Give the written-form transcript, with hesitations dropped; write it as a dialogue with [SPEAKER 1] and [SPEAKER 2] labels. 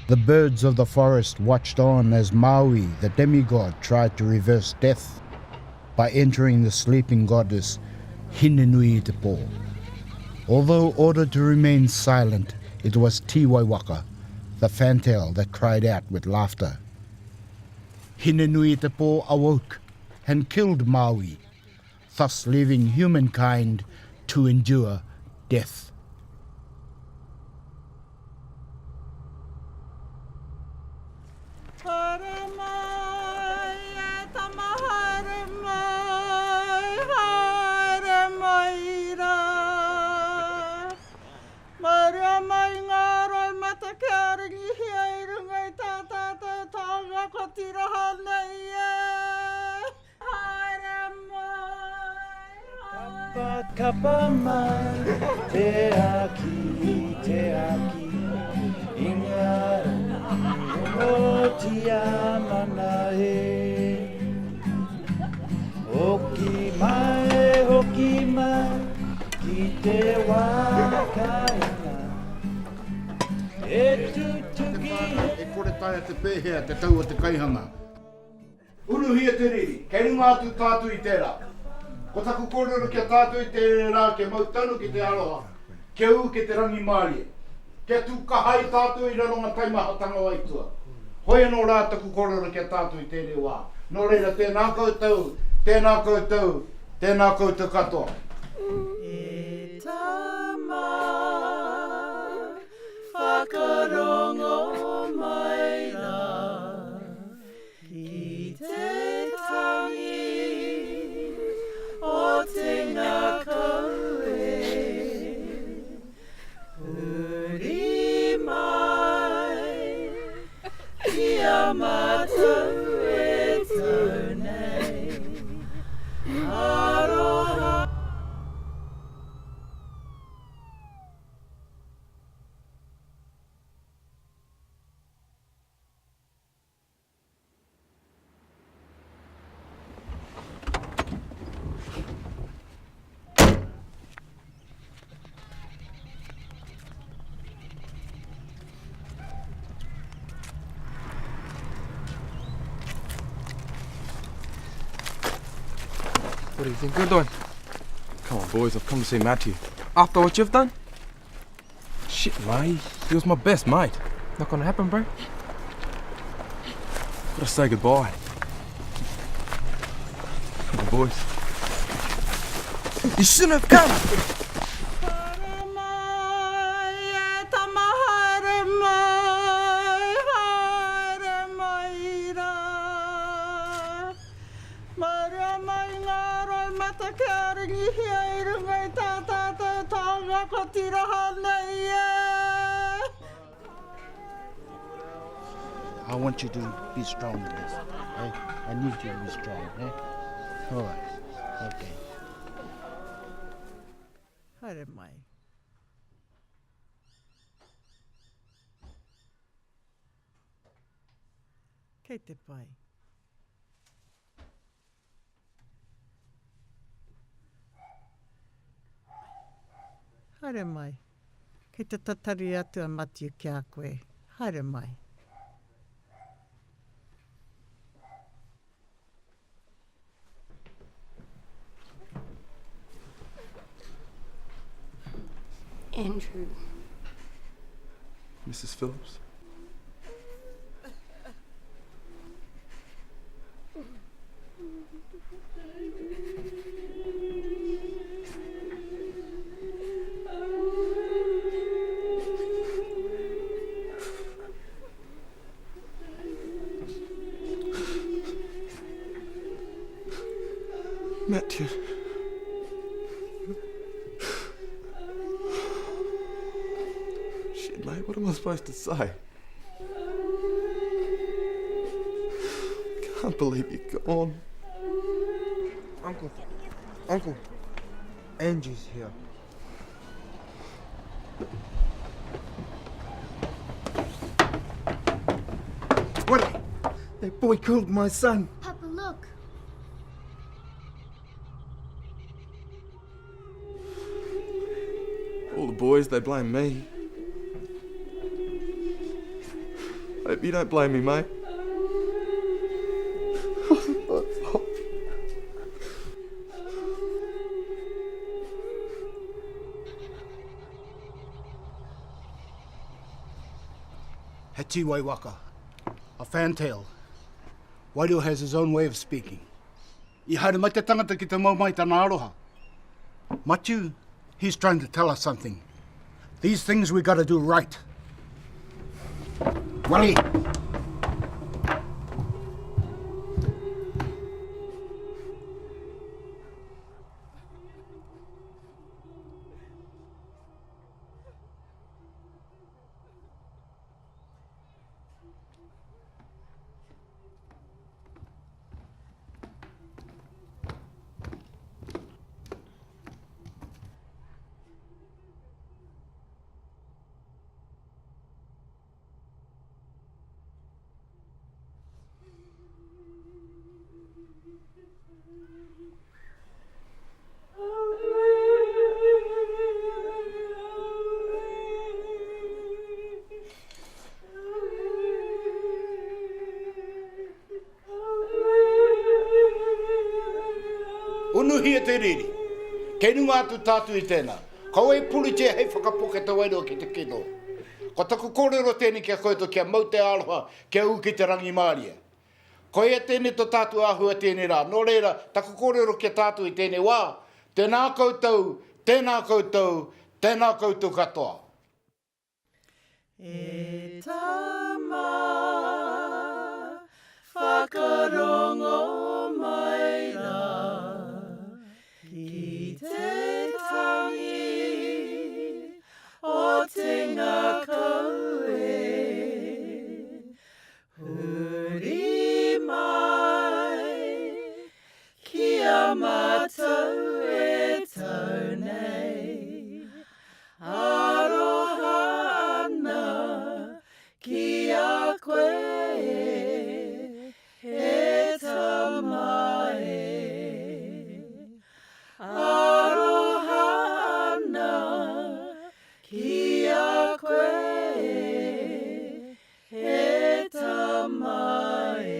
[SPEAKER 1] The birds of the forest watched on as Maui, the demigod, tried to reverse death by entering the sleeping goddess Hinenui Te Po. Although ordered to remain silent, it was Tiwaiwaka, the fantail, that cried out with laughter. Hinenui Te Po awoke and killed Maui, thus leaving humankind to endure death.
[SPEAKER 2] Kapa mai, te aki, ingara, o tia mana e. Hoki mai, ki te wakaina. E tutuki.
[SPEAKER 1] E kore taia te pēhea te taua te kaihanga. Uruhia te riri, kei runga atu tātu I tērā. Ko taku kōrero kia tātou I te rā, ke mautanu ki te aroha, ke u ke te rangi mārie. Ke tū kahai tātou I raronga taimahatanga waitua. Hoi anō rā taku kōrero kia tātou I te re wā. Nō reira, tēnā koutou, tēnā koutou, tēnā koutou katoa.
[SPEAKER 2] E tama, whakarongo mai rā, ki te tangi. O te ngā kaue, uri mai, kia mātou e tau nei, aroha.
[SPEAKER 3] What do you think you're doing? Come on, boys, I've come to see Matthew. After what you've done? Shit, mate. He was my best mate. Not gonna happen, bro. Gotta say goodbye. Come on, boys. You shouldn't have come!
[SPEAKER 1] I want you to be strong in this. Eh? I need you to be strong. Eh? All right. Okay.
[SPEAKER 2] Haere mai. Kei te pai. Haere mai. Kei te tatari atu a Matthew ki a koe. Haere mai.
[SPEAKER 4] Andrew.
[SPEAKER 3] Mrs. Phillips? Matthew. Shit, mate, what am I supposed to say? Can't believe you're gone.
[SPEAKER 5] Uncle, Angie's here. What? That boy killed my son.
[SPEAKER 4] Papa, look.
[SPEAKER 3] All the boys, they blame me. Hope you don't blame me, mate.
[SPEAKER 1] He Ti Waiwaka, a fantail. Wairua has his own way of speaking. I haere mai te tangata ki te mau mai tana aroha. Matthew, he's trying to tell us something. These things we gotta do right. Wali! Unuhi e te riri. Kei nunga atu tātu I tēnā. Kau e puli te hei whakapoke te wairua ki te kino. Ko taku kōrero tēnei kia koe to kia mau te aroha kia u ki te rangi māria. Ko e tēnei to tātu āhua tēnei rā. Nō reira, taku kōrero kia tātu I tēnei wā. Tēnā koutou, tēnā koutou, tēnā koutou katoa.
[SPEAKER 2] E tama whakarongo mai rā ki te tangi o te ngā kaue. Huri mai ki a mātou e tau nei. Aroha ana ki a koe he tamae. Aroha ana ki a koe he tamae.